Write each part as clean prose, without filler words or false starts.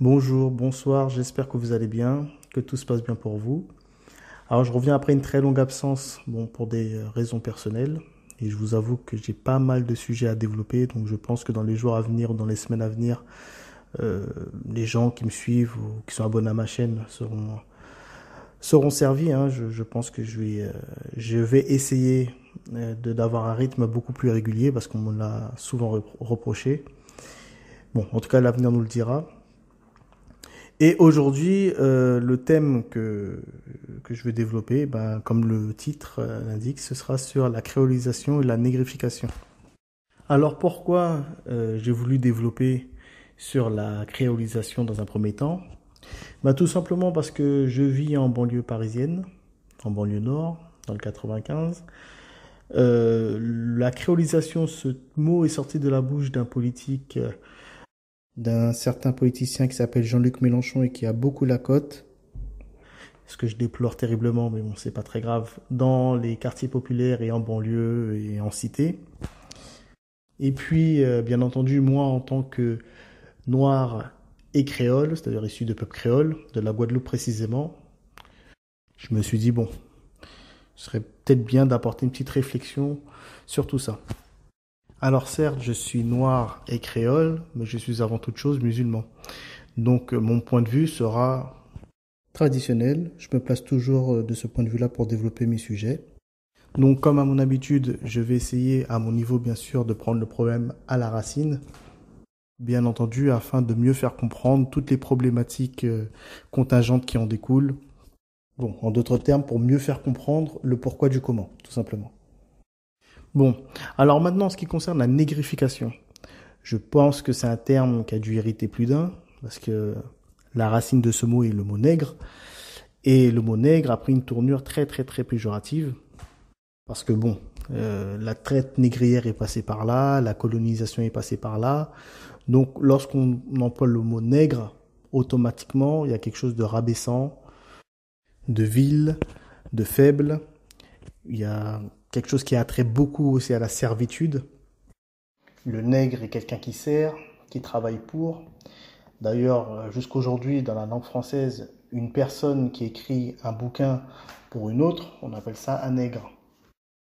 Bonjour, bonsoir, j'espère que vous allez bien, que tout se passe bien pour vous. Alors je reviens après une très longue absence, bon, pour des raisons personnelles, et je vous avoue que j'ai pas mal de sujets à développer, donc je pense que dans les jours à venir, dans les semaines à venir, euh, les gens qui me suivent ou qui sont abonnés à ma chaîne seront servis, hein. Je pense que je vais essayer d'avoir un rythme beaucoup plus régulier parce qu'on me l'a souvent reproché. Bon, en tout cas, l'avenir nous le dira. Et aujourd'hui, le thème que je vais développer, ben, comme le titre l'indique, ce sera sur la créolisation et la négrification. Alors pourquoi j'ai voulu développer sur la créolisation dans un premier temps? Ben, tout simplement parce que je vis en banlieue parisienne, en banlieue nord, dans le 95. La créolisation, ce mot est sorti de la bouche d'un politique d'un certain politicien qui s'appelle Jean-Luc Mélenchon et qui a beaucoup la cote, ce que je déplore terriblement, mais bon, c'est pas très grave, dans les quartiers populaires et en banlieue et en cité. Et puis, bien entendu, moi, en tant que noir et créole, c'est-à-dire issu de peuple créole, de la Guadeloupe précisément, je me suis dit, bon, ce serait peut-être bien d'apporter une petite réflexion sur tout ça. Alors certes, je suis noir et créole, mais je suis avant toute chose musulman. Donc mon point de vue sera traditionnel. Je me place toujours de ce point de vue-là pour développer mes sujets. Donc, comme à mon habitude, je vais essayer, à mon niveau bien sûr, de prendre le problème à la racine, bien entendu, afin de mieux faire comprendre toutes les problématiques contingentes qui en découlent. Bon, en d'autres termes, pour mieux faire comprendre le pourquoi du comment, tout simplement. Bon, alors maintenant, en ce qui concerne la négrification, je pense que c'est un terme qui a dû irriter plus d'un, parce que la racine de ce mot est le mot nègre, et le mot nègre a pris une tournure très très très péjorative. Parce que bon, la traite négrière est passée par là, la colonisation est passée par là. Donc lorsqu'on emploie le mot nègre, automatiquement, il y a quelque chose de rabaissant, de vil, de faible. Il y a quelque chose qui a trait beaucoup aussi à la servitude. Le nègre est quelqu'un qui sert, qui travaille pour. D'ailleurs, jusqu'aujourd'hui, dans la langue française, une personne qui écrit un bouquin pour une autre, on appelle ça un nègre.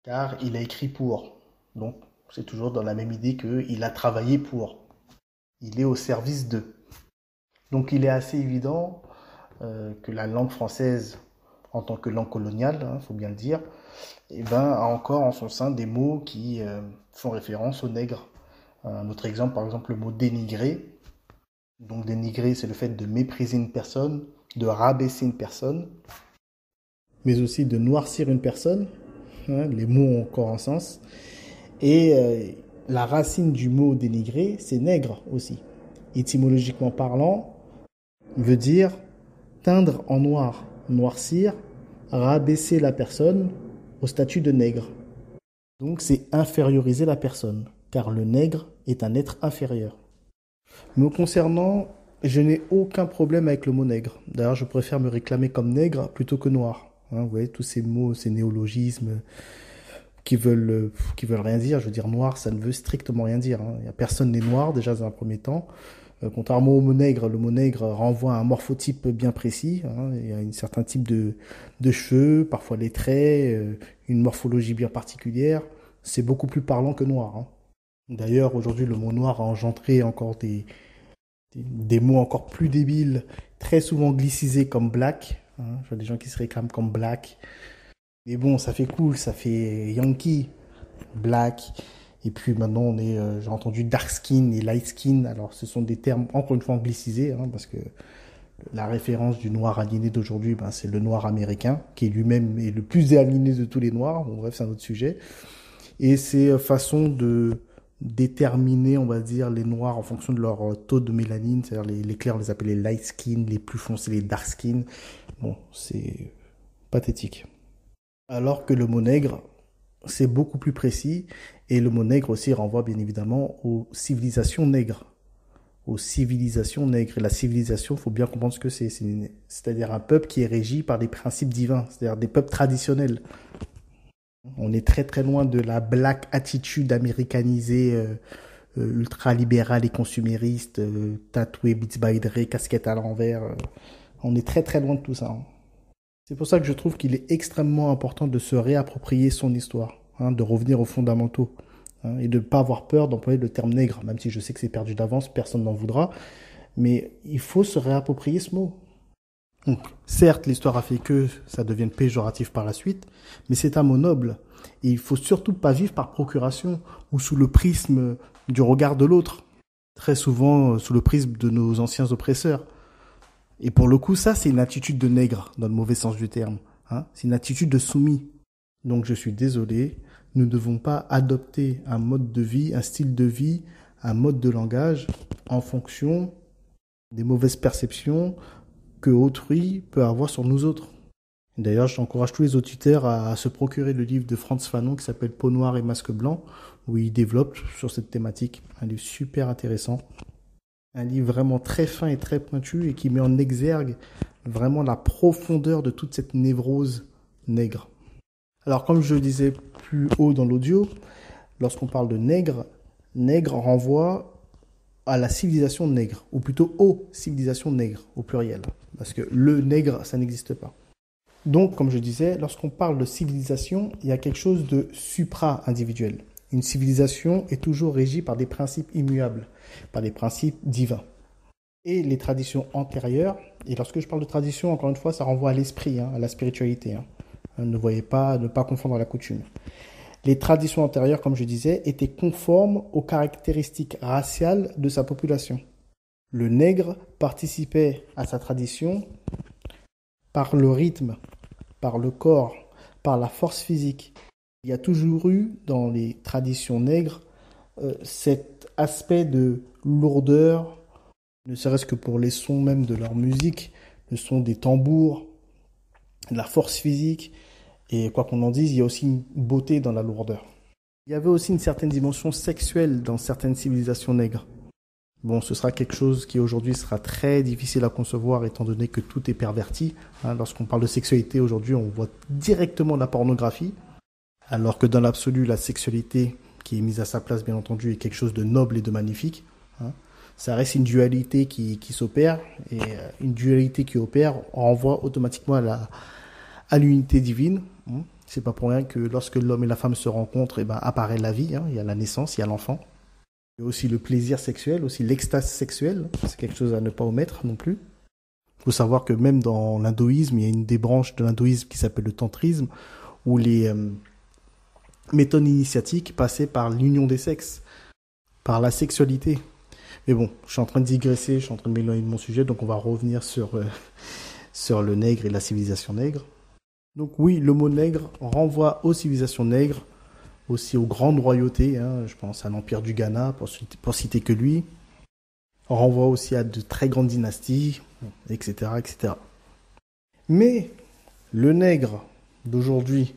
Car il a écrit pour. Donc, c'est toujours dans la même idée qu'il a travaillé pour. Il est au service d'eux. Donc, il est assez évident que la langue française, en tant que langue coloniale, il faut bien le dire, eh ben, a encore en son sein des mots qui font référence aux nègres. Un autre exemple, par exemple, le mot dénigrer. Donc, dénigrer, c'est le fait de mépriser une personne, de rabaisser une personne, mais aussi de noircir une personne. Les mots ont encore un sens. Et la racine du mot dénigrer, c'est nègre aussi. Étymologiquement parlant, veut dire teindre en noir, noircir, rabaisser la personne au statut de nègre. Donc c'est inférioriser la personne, car le nègre est un être inférieur. Me concernant, je n'ai aucun problème avec le mot nègre. D'ailleurs, je préfère me réclamer comme nègre plutôt que noir. Vous voyez, tous ces mots, ces néologismes qui veulent rien dire. Je veux dire, noir, ça ne veut strictement rien dire. Il y a personne n'est noir, déjà, dans un premier temps. Contrairement au mot nègre, le mot nègre renvoie à un morphotype bien précis. Il y a un certain type de cheveux, parfois les traits, une morphologie bien particulière. C'est beaucoup plus parlant que noir. D'ailleurs, aujourd'hui, le mot noir a engendré encore des mots encore plus débiles, très souvent glycisés comme black. Je vois des gens qui se réclament comme black. Mais bon, ça fait cool, ça fait Yankee, Black. Et puis maintenant, j'ai entendu dark skin et light skin. Alors, ce sont des termes encore une fois anglicisés, parce que la référence du noir aliéné d'aujourd'hui, ben, c'est le noir américain, qui lui-même est le plus aliéné de tous les noirs. Bon, bref, c'est un autre sujet. Et c'est façon de déterminer, on va dire, les noirs en fonction de leur taux de mélanine. C'est-à-dire les clairs, on les appelle les light skin, les plus foncés, les dark skin. Bon, c'est pathétique. Alors que le mot nègre, c'est beaucoup plus précis, et le mot nègre aussi renvoie bien évidemment aux civilisations nègres. Aux civilisations nègres. Et la civilisation, il faut bien comprendre ce que c'est. C'est-à-dire un peuple qui est régi par des principes divins, c'est-à-dire des peuples traditionnels. On est très très loin de la black attitude américanisée ultra-libéral et consumériste, tatoué, Beats by Dre, casquette à l'envers. On est très très loin de tout ça. Hein. C'est pour ça que je trouve qu'il est extrêmement important de se réapproprier son histoire, hein, de revenir aux fondamentaux, hein, et de ne pas avoir peur d'employer le terme nègre, même si je sais que c'est perdu d'avance, personne n'en voudra, mais il faut se réapproprier ce mot. Donc, certes, l'histoire a fait que ça devienne péjoratif par la suite, mais c'est un mot noble. Et il faut surtout pas vivre par procuration ou sous le prisme du regard de l'autre. Très souvent, sous le prisme de nos anciens oppresseurs. Et pour le coup, ça, c'est une attitude de nègre, dans le mauvais sens du terme. Hein. C'est une attitude de soumis. Donc, je suis désolé, nous ne devons pas adopter un mode de vie, un style de vie, un mode de langage en fonction des mauvaises perceptions que autrui peut avoir sur nous autres. D'ailleurs, j'encourage tous les auditeurs à se procurer le livre de Frantz Fanon qui s'appelle Peau noire et masque blanc, où il développe sur cette thématique. Un livre super intéressant. Un livre vraiment très fin et très pointu et qui met en exergue vraiment la profondeur de toute cette névrose nègre. Alors, comme je le disais plus haut dans l'audio, lorsqu'on parle de nègre, nègre renvoie à la civilisation nègre, ou plutôt aux civilisations nègres, au pluriel. Parce que le nègre, ça n'existe pas. Donc, comme je disais, lorsqu'on parle de civilisation, il y a quelque chose de supra-individuel. Une civilisation est toujours régie par des principes immuables, par des principes divins. Et les traditions antérieures, et lorsque je parle de tradition, encore une fois, ça renvoie à l'esprit, hein, à la spiritualité. Hein. Ne pas confondre la coutume. Les traditions antérieures, comme je disais, étaient conformes aux caractéristiques raciales de sa population. Le nègre participait à sa tradition par le rythme, par le corps, par la force physique. Il y a toujours eu dans les traditions nègres cet aspect de lourdeur, ne serait-ce que pour les sons même de leur musique, le son des tambours, de la force physique. Et quoi qu'on en dise, il y a aussi une beauté dans la lourdeur. Il y avait aussi une certaine dimension sexuelle dans certaines civilisations nègres. Bon, ce sera quelque chose qui aujourd'hui sera très difficile à concevoir étant donné que tout est perverti. Hein, lorsqu'on parle de sexualité aujourd'hui, on voit directement la pornographie, alors que dans l'absolu, la sexualité qui est mise à sa place, bien entendu, est quelque chose de noble et de magnifique. Hein. Ça reste une dualité qui s'opère, et une dualité qui opère renvoie automatiquement à l'unité divine. C'est pas pour rien que lorsque l'homme et la femme se rencontrent, et ben, apparaît la vie, hein. Il y a la naissance, il y a l'enfant. Il y a aussi le plaisir sexuel, aussi l'extase sexuelle. C'est quelque chose à ne pas omettre non plus. Il faut savoir que même dans l'hindouisme, il y a une des branches de l'hindouisme qui s'appelle le tantrisme, où les méthodes initiatiques passaient par l'union des sexes, par la sexualité. Mais bon, je suis en train de digresser, je suis en train de m'éloigner de mon sujet, donc on va revenir sur le nègre et la civilisation nègre. Donc oui, le mot nègre renvoie aux civilisations nègres, aussi aux grandes royautés, hein, je pense à l'Empire du Ghana, pour citer que lui. On renvoie aussi à de très grandes dynasties, etc., etc. Mais le nègre d'aujourd'hui,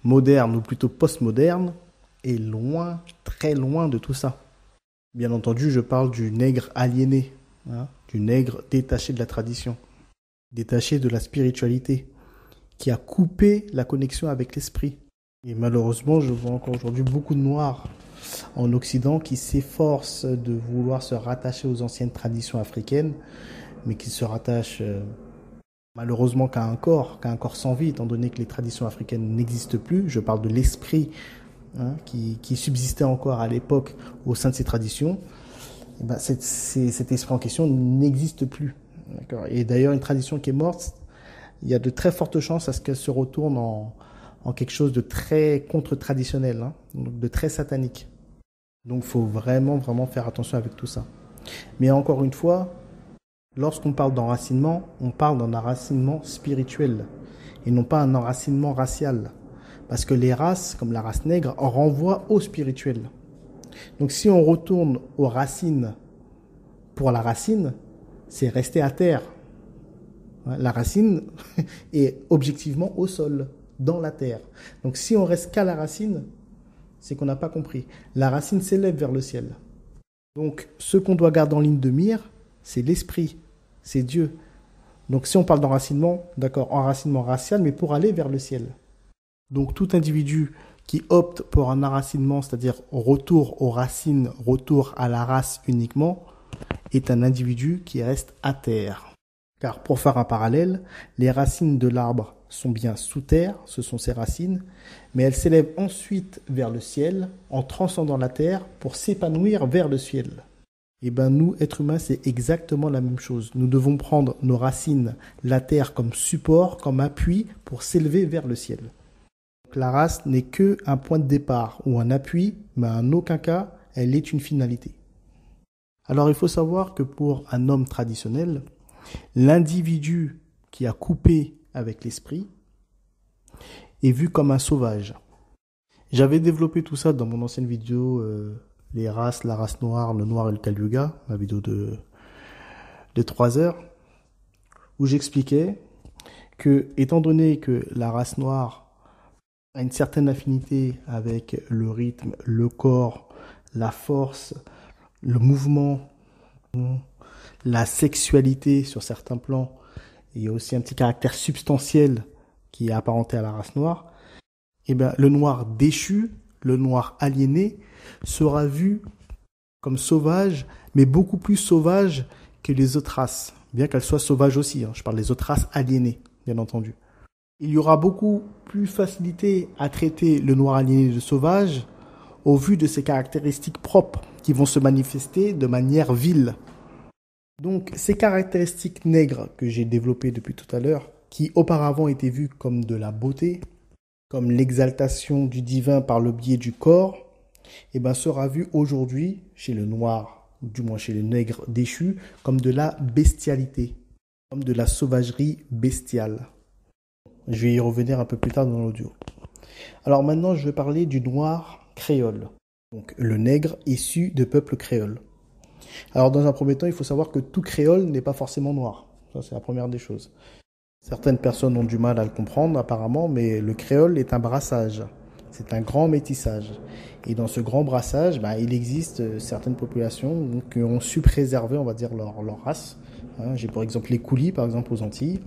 moderne ou plutôt postmoderne, est loin, très loin de tout ça. Bien entendu, je parle du nègre aliéné, hein, du nègre détaché de la tradition, détaché de la spiritualité, qui a coupé la connexion avec l'esprit. Et malheureusement, je vois encore aujourd'hui beaucoup de Noirs en Occident qui s'efforcent de vouloir se rattacher aux anciennes traditions africaines, mais qui se rattachent malheureusement qu'à un corps sans vie, étant donné que les traditions africaines n'existent plus. Je parle de l'esprit, hein, qui subsistait encore à l'époque au sein de ces traditions. Et ben, cet esprit en question n'existe plus. D'accord. Et d'ailleurs, une tradition qui est morte, il y a de très fortes chances à ce qu'elle se retourne en quelque chose de très contre-traditionnel, hein, de très satanique. Donc il faut vraiment, vraiment faire attention avec tout ça. Mais encore une fois, lorsqu'on parle d'enracinement, on parle d'un enracinement spirituel et non pas un enracinement racial. Parce que les races, comme la race nègre, renvoient au spirituel. Donc si on retourne aux racines pour la racine, c'est rester à terre. La racine est objectivement au sol, dans la terre. Donc si on reste qu'à la racine, c'est qu'on n'a pas compris. La racine s'élève vers le ciel. Donc ce qu'on doit garder en ligne de mire, c'est l'esprit, c'est Dieu. Donc si on parle d'enracinement, d'accord, enracinement racial, mais pour aller vers le ciel. Donc tout individu qui opte pour un enracinement, c'est-à-dire retour aux racines, retour à la race uniquement, est un individu qui reste à terre. Car pour faire un parallèle, les racines de l'arbre sont bien sous terre, ce sont ses racines, mais elles s'élèvent ensuite vers le ciel en transcendant la terre pour s'épanouir vers le ciel. Et bien nous, êtres humains, c'est exactement la même chose. Nous devons prendre nos racines, la terre comme support, comme appui pour s'élever vers le ciel. Donc, la race n'est qu'un point de départ ou un appui, mais en aucun cas, elle est une finalité. Alors il faut savoir que pour un homme traditionnel, l'individu qui a coupé avec l'esprit est vu comme un sauvage. J'avais développé tout ça dans mon ancienne vidéo les races, la race noire, le noir et le Kali Yuga, ma vidéo de 3 heures, où j'expliquais que, étant donné que la race noire a une certaine affinité avec le rythme, le corps, la force, le mouvement, la sexualité sur certains plans, il y a aussi un petit caractère substantiel qui est apparenté à la race noire, et bien le noir déchu, le noir aliéné, sera vu comme sauvage, mais beaucoup plus sauvage que les autres races, bien qu'elles soient sauvages aussi, je parle des autres races aliénées, bien entendu. Il y aura beaucoup plus facilité à traiter le noir aliéné de sauvage au vu de ses caractéristiques propres qui vont se manifester de manière vile. Donc ces caractéristiques nègres que j'ai développées depuis tout à l'heure, qui auparavant étaient vues comme de la beauté, comme l'exaltation du divin par le biais du corps, et ben sera vue aujourd'hui chez le noir, du moins chez les nègres déchus, comme de la bestialité, comme de la sauvagerie bestiale. Je vais y revenir un peu plus tard dans l'audio. Alors maintenant, je vais parler du noir créole, donc le nègre issu de peuple créole. Alors dans un premier temps, il faut savoir que tout créole n'est pas forcément noir. Ça, c'est la première des choses. Certaines personnes ont du mal à le comprendre apparemment, mais le créole est un brassage. C'est un grand métissage. Et dans ce grand brassage, il existe certaines populations qui ont su préserver, on va dire, leur race. J'ai par exemple les Koulis, par exemple aux Antilles.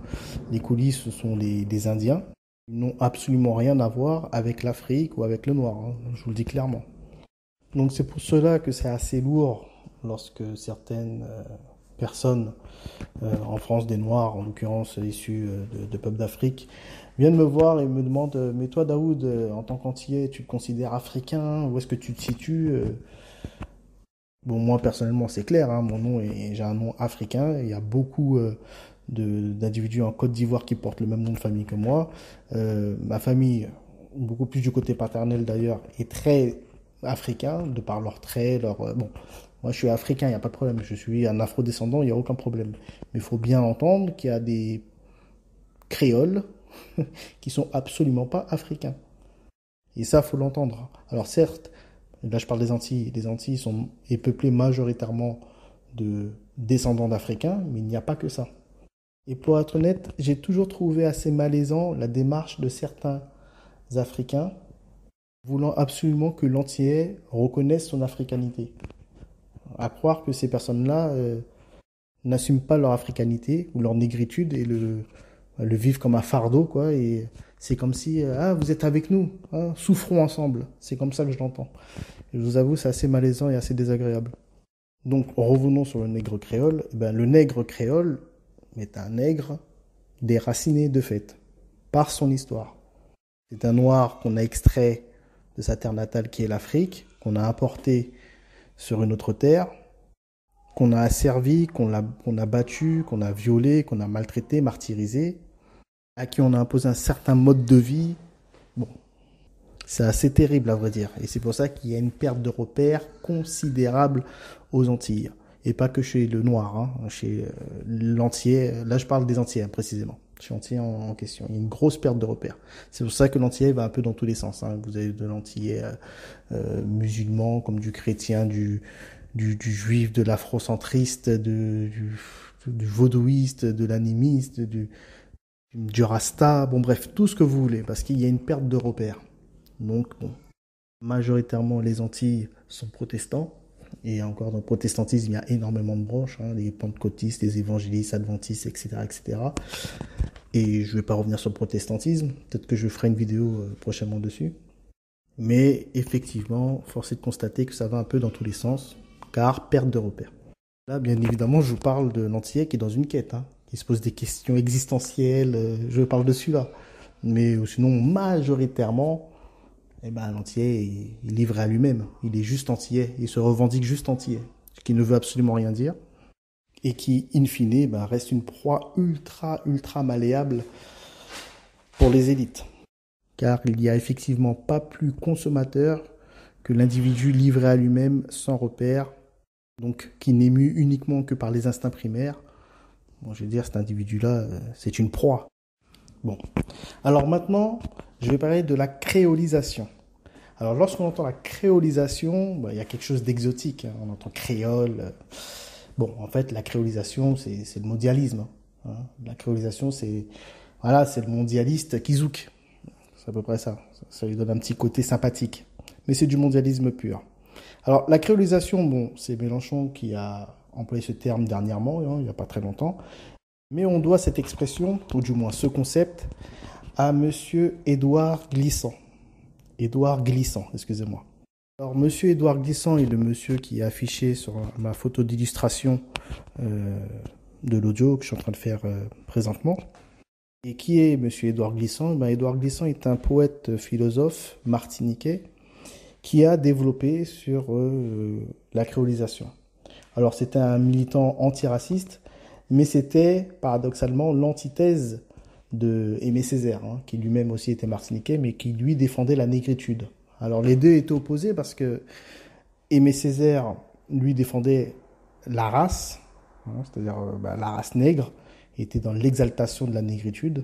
Les Koulis, ce sont des Indiens. Ils n'ont absolument rien à voir avec l'Afrique ou avec le noir. Je vous le dis clairement. Donc c'est pour cela que c'est assez lourd lorsque certaines personnes en France, des Noirs en l'occurrence issus de peuples d'Afrique, viennent me voir et me demandent « Mais toi Daoud, en tant qu'Antillais, tu te considères africain? Où est-ce que tu te situes ?» Bon, moi personnellement c'est clair, mon nom j'ai un nom africain. Il y a beaucoup d'individus en Côte d'Ivoire qui portent le même nom de famille que moi. Ma famille, beaucoup plus du côté paternel d'ailleurs, est très africain, de par leurs traits, bon, moi je suis africain, il n'y a pas de problème, je suis un afrodescendant, il n'y a aucun problème. Mais il faut bien entendre qu'il y a des créoles qui sont absolument pas africains. Et ça, faut l'entendre. Alors certes, là je parle des Antilles. Les Antilles est peuplées majoritairement de descendants d'Africains, mais il n'y a pas que ça. Et pour être honnête, j'ai toujours trouvé assez malaisant la démarche de certains Africains voulant absolument que l'Antillais reconnaisse son africanité. À croire que ces personnes-là n'assument pas leur africanité ou leur négritude et le vivent comme un fardeau, quoi. Et c'est comme si, vous êtes avec nous, souffrons ensemble. C'est comme ça que je l'entends. Et je vous avoue, c'est assez malaisant et assez désagréable. Donc, revenons sur le nègre créole. Le nègre créole est un nègre déraciné de fait, par son histoire. C'est un noir qu'on a extrait de sa terre natale qui est l'Afrique, qu'on a importé sur une autre terre, qu'on a asservi, qu'on a battu, qu'on a violé, qu'on a maltraité, martyrisé, à qui on a imposé un certain mode de vie. Bon, c'est assez terrible à vrai dire. Et c'est pour ça qu'il y a une perte de repères considérable aux Antilles. Et pas que chez le noir, chez l'Antillais. Là, je parle des Antillais précisément. Chez l'Antillais en question. Il y a une grosse perte de repères. C'est pour ça que l'Antillais va un peu dans tous les sens. Vous avez de l'Antillais musulman, comme du chrétien, du juif, de l'afrocentriste, du vaudouiste, de l'animiste, du rasta, bon bref, tout ce que vous voulez, parce qu'il y a une perte de repères. Donc, bon, majoritairement, les Antilles sont protestants. Et encore dans le protestantisme, il y a énormément de branches, les pentecôtistes, les évangélistes, adventistes, etc., etc. Et je ne vais pas revenir sur le protestantisme. Peut-être que je ferai une vidéo prochainement dessus. Mais effectivement, force est de constater que ça va un peu dans tous les sens, car perte de repères. Là, bien évidemment, je vous parle de l'antillais qui est dans une quête, hein, qui se pose des questions existentielles, je parle de celui-là. Mais sinon, majoritairement, eh ben, l'antillais est livré à lui-même. Il est juste antillais, il se revendique juste antillais, ce qui ne veut absolument rien dire. Et qui, in fine, ben, reste une proie ultra malléable pour les élites. Car il n'y a effectivement pas plus consommateur que l'individu livré à lui-même sans repère, donc qui n'est mu uniquement que par les instincts primaires. Bon, je veux dire, cet individu-là, c'est une proie. Bon. Alors maintenant, je vais parler de la créolisation. Alors lorsqu'on entend la créolisation, bah, il y a quelque chose d'exotique, hein. On entend créole. Bon, en fait, la créolisation, c'est le mondialisme, hein. La créolisation, c'est le mondialiste Kizouk. C'est à peu près ça. Ça lui donne un petit côté sympathique. Mais c'est du mondialisme pur. Alors, la créolisation, bon, c'est Mélenchon qui a employé ce terme dernièrement, hein, il n'y a pas très longtemps. Mais on doit cette expression, ou du moins ce concept, à monsieur Édouard Glissant. Édouard Glissant, excusez-moi. Alors, monsieur Édouard Glissant est le monsieur qui est affiché sur ma photo d'illustration de l'audio que je suis en train de faire présentement. Et qui est monsieur Édouard Glissant? Ben, Édouard Glissant est un poète philosophe martiniquais qui a développé sur la créolisation. Alors, c'était un militant antiraciste, mais c'était paradoxalement l'antithèse de Aimé Césaire, hein, qui lui-même aussi était martiniquais, mais qui lui défendait la négritude. Alors, les deux étaient opposés parce que Aimé Césaire lui défendait la race, hein, c'est-à-dire la race nègre, était dans l'exaltation de la négritude.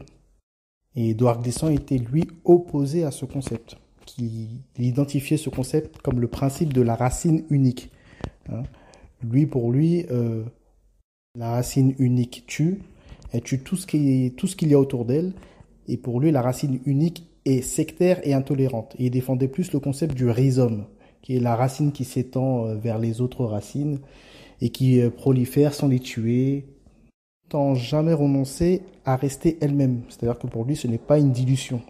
Et Édouard Glissant était, lui, opposé à ce concept, qui identifiait ce concept comme le principe de la racine unique. Hein. Pour lui, la racine unique tue, elle tue tout ce qu'il y a autour d'elle, et pour lui, la racine unique est sectaire et intolérante. Et il défendait plus le concept du rhizome, qui est la racine qui s'étend vers les autres racines, et qui prolifère sans les tuer, sans jamais renoncer à rester elle-même. C'est-à-dire que pour lui, ce n'est pas une dilution.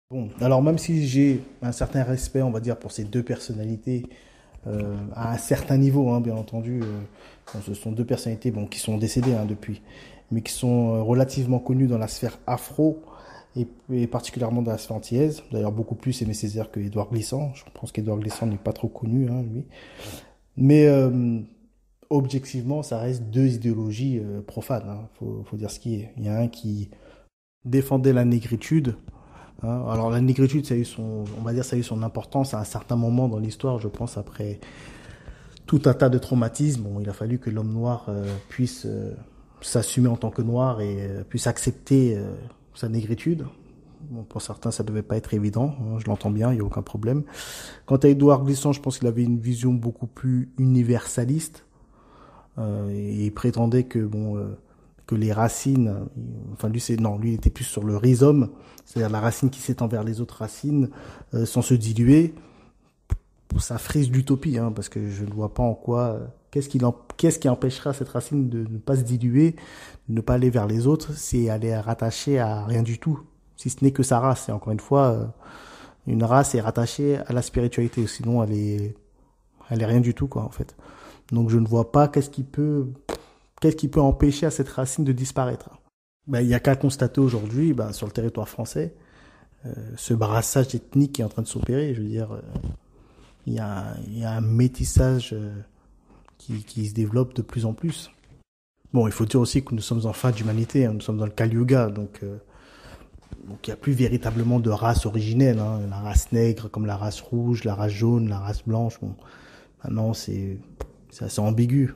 Bon, alors même si j'ai un certain respect, on va dire, pour ces deux personnalités, à un certain niveau, hein, bien entendu, ce sont deux personnalités qui sont décédées depuis, mais qui sont relativement connues dans la sphère afro, et particulièrement dans la sphère antillaise. D'ailleurs, beaucoup plus Aimé Césaire que Édouard Glissant. Je pense qu'Édouard Glissant n'est pas trop connu, hein, lui. Mais objectivement, ça reste deux idéologies profanes. Hein. Faut dire ce qui est. Il y a un qui défendait la négritude. Hein. Alors la négritude, ça a eu son importance à un certain moment dans l'histoire, je pense, après tout un tas de traumatismes. Bon, il a fallu que l'homme noir puisse s'assumer en tant que noir et puisse accepter sa négritude. Bon, pour certains, ça devait pas être évident, hein, je l'entends bien, il n'y a aucun problème. Quant à Édouard Glissant, je pense qu'il avait une vision beaucoup plus universaliste. Et il prétendait que les racines, enfin lui il était plus sur le rhizome, c'est-à-dire la racine qui s'étend vers les autres racines sans se diluer. Ça frise l'utopie, hein, parce que je ne vois pas en quoi qu'est-ce qui empêchera cette racine de ne pas se diluer, de ne pas aller vers les autres, si elle est rattachée à rien du tout, si ce n'est que sa race. Et encore une fois, une race est rattachée à la spiritualité, sinon elle est rien du tout, quoi, en fait. Donc je ne vois pas qu'est-ce qui peut empêcher à cette racine de disparaître. Il n'y a qu'à constater aujourd'hui, sur le territoire français, ce brassage ethnique qui est en train de s'opérer. Je veux dire, il y a un métissage qui se développe de plus en plus. Bon, il faut dire aussi que nous sommes en fin d'humanité, hein, nous sommes dans le Kali Yuga, donc il n'y a plus véritablement de race originelle, hein, la race nègre comme la race rouge, la race jaune, la race blanche. Bon, maintenant c'est assez ambigu.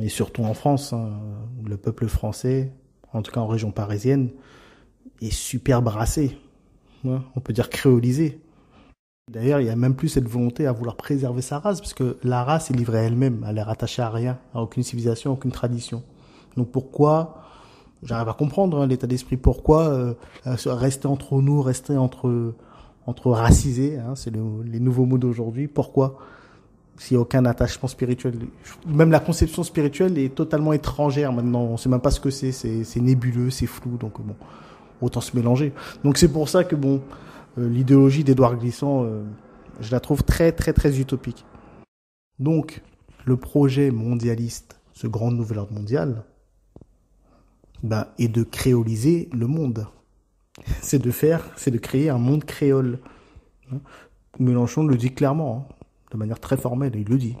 Et surtout en France, hein, le peuple français, en tout cas en région parisienne, est super brassé. Hein, on peut dire créolisé. D'ailleurs, il n'y a même plus cette volonté à vouloir préserver sa race, parce que la race est livrée à elle-même, elle est rattachée à rien, à aucune civilisation, à aucune tradition. Donc pourquoi, j'arrive à comprendre l'état d'esprit, pourquoi rester entre nous, rester entre racisés, hein, c'est les nouveaux mots d'aujourd'hui, pourquoi s'il n'y a aucun attachement spirituel. Même la conception spirituelle est totalement étrangère maintenant. On ne sait même pas ce que c'est nébuleux, c'est flou, donc autant se mélanger. Donc c'est pour ça que l'idéologie d'Édouard Glissant, je la trouve très, très, très utopique. Donc, le projet mondialiste, ce grand nouvel ordre mondial, est de créoliser le monde. C'est de créer un monde créole. Mélenchon le dit clairement, de manière très formelle, il le dit.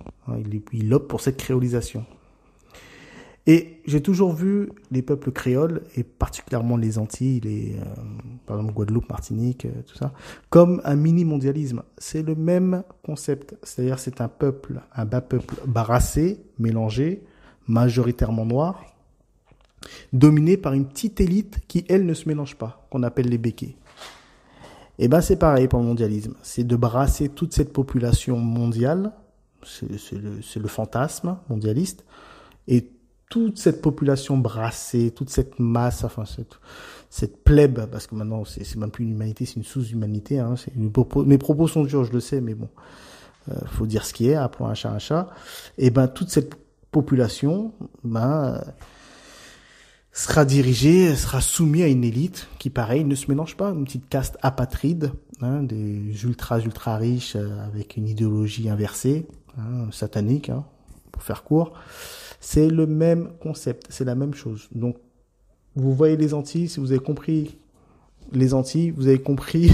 Il opte pour cette créolisation. Et j'ai toujours vu les peuples créoles, et particulièrement les Antilles, par exemple Guadeloupe, Martinique, tout ça, comme un mini-mondialisme. C'est le même concept. C'est-à-dire c'est un bas peuple brassé, mélangé, majoritairement noir, dominé par une petite élite qui, elle, ne se mélange pas, qu'on appelle les békés. Et c'est pareil pour le mondialisme. C'est de brasser toute cette population mondiale, c'est le fantasme mondialiste, et toute cette population brassée, toute cette masse, enfin cette plèbe, parce que maintenant c'est même plus une humanité, c'est une sous-humanité. Mes propos sont durs, je le sais, mais bon, faut dire ce qui est, appelons un chat un chat. Et toute cette population, sera soumise à une élite qui, pareil, ne se mélange pas, une petite caste apatride, des ultra riches avec une idéologie inversée, satanique, pour faire court. C'est le même concept, c'est la même chose. Donc, vous voyez les Antilles, si vous avez compris les Antilles, vous avez compris,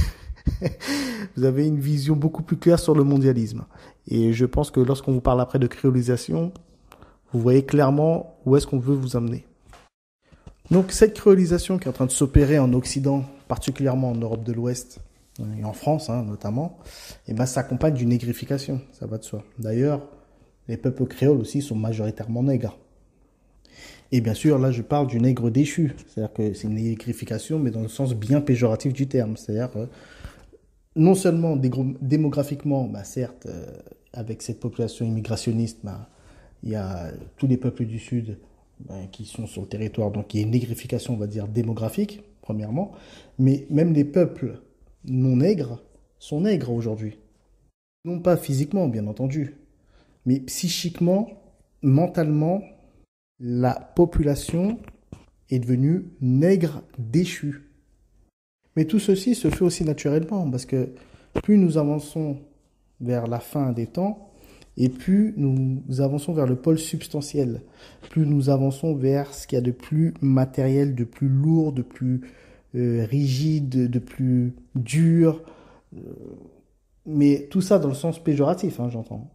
vous avez une vision beaucoup plus claire sur le mondialisme. Et je pense que lorsqu'on vous parle après de créolisation, vous voyez clairement où est-ce qu'on veut vous amener. Donc, cette créolisation qui est en train de s'opérer en Occident, particulièrement en Europe de l'Ouest, et en France notamment, s'accompagne d'une négrification, ça va de soi. D'ailleurs, les peuples créoles aussi sont majoritairement nègres. Et bien sûr, là, je parle du nègre déchu. C'est-à-dire que c'est une négrification, mais dans le sens bien péjoratif du terme. C'est-à-dire non seulement démographiquement, certes, avec cette population immigrationniste, il y a tous les peuples du Sud qui sont sur le territoire. Donc, il y a une négrification, on va dire, démographique, premièrement. Mais même les peuples non nègres sont nègres aujourd'hui. Non pas physiquement, bien entendu, mais psychiquement, mentalement, la population est devenue nègre déchue. Mais tout ceci se fait aussi naturellement, parce que plus nous avançons vers la fin des temps, et plus nous avançons vers le pôle substantiel, plus nous avançons vers ce qu'il y a de plus matériel, de plus lourd, de plus rigide, de plus dur, mais tout ça dans le sens péjoratif, j'entends.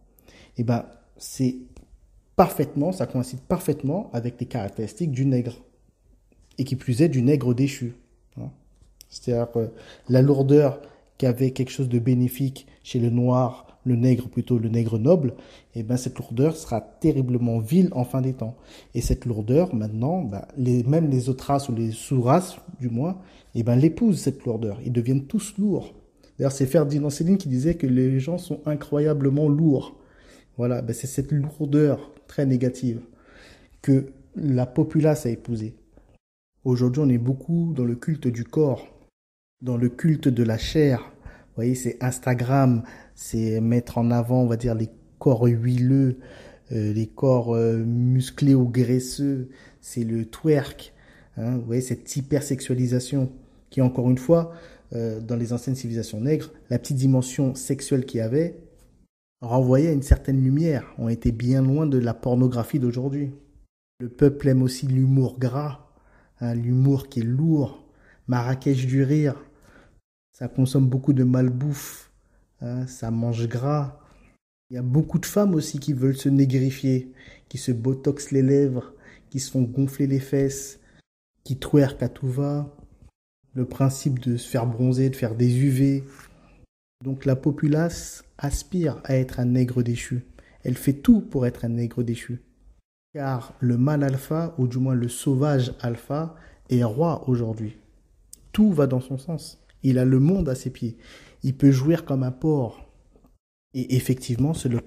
Ça coïncide parfaitement avec les caractéristiques du nègre. Et qui plus est, du nègre déchu. C'est-à-dire que la lourdeur qu'avait quelque chose de bénéfique chez le noir, le nègre plutôt, le nègre noble, cette lourdeur sera terriblement vile en fin des temps. Et cette lourdeur, maintenant, même les autres races ou les sous-races, du moins, l'épousent cette lourdeur. Ils deviennent tous lourds. D'ailleurs, c'est Ferdinand Céline qui disait que les gens sont incroyablement lourds. Voilà, c'est cette lourdeur très négative que la populace a épousée. Aujourd'hui, on est beaucoup dans le culte du corps, dans le culte de la chair. Vous voyez, c'est Instagram, c'est mettre en avant, on va dire, les corps huileux, les corps musclés ou graisseux. C'est le twerk, vous voyez, cette hypersexualisation qui, encore une fois, dans les anciennes civilisations nègres, la petite dimension sexuelle qu'il y avait renvoyait à une certaine lumière. On était bien loin de la pornographie d'aujourd'hui. Le peuple aime aussi l'humour gras, l'humour qui est lourd, Marrakech du rire. Ça consomme beaucoup de malbouffe, ça mange gras. Il y a beaucoup de femmes aussi qui veulent se négrifier, qui se botoxent les lèvres, qui se font gonfler les fesses, qui twerkent à tout va. Le principe de se faire bronzer, de faire des UV. Donc la populace aspire à être un nègre déchu. Elle fait tout pour être un nègre déchu. Car le mâle alpha, ou du moins le sauvage alpha, est roi aujourd'hui. Tout va dans son sens. Il a le monde à ses pieds. Il peut jouir comme un porc. Et effectivement, c'est le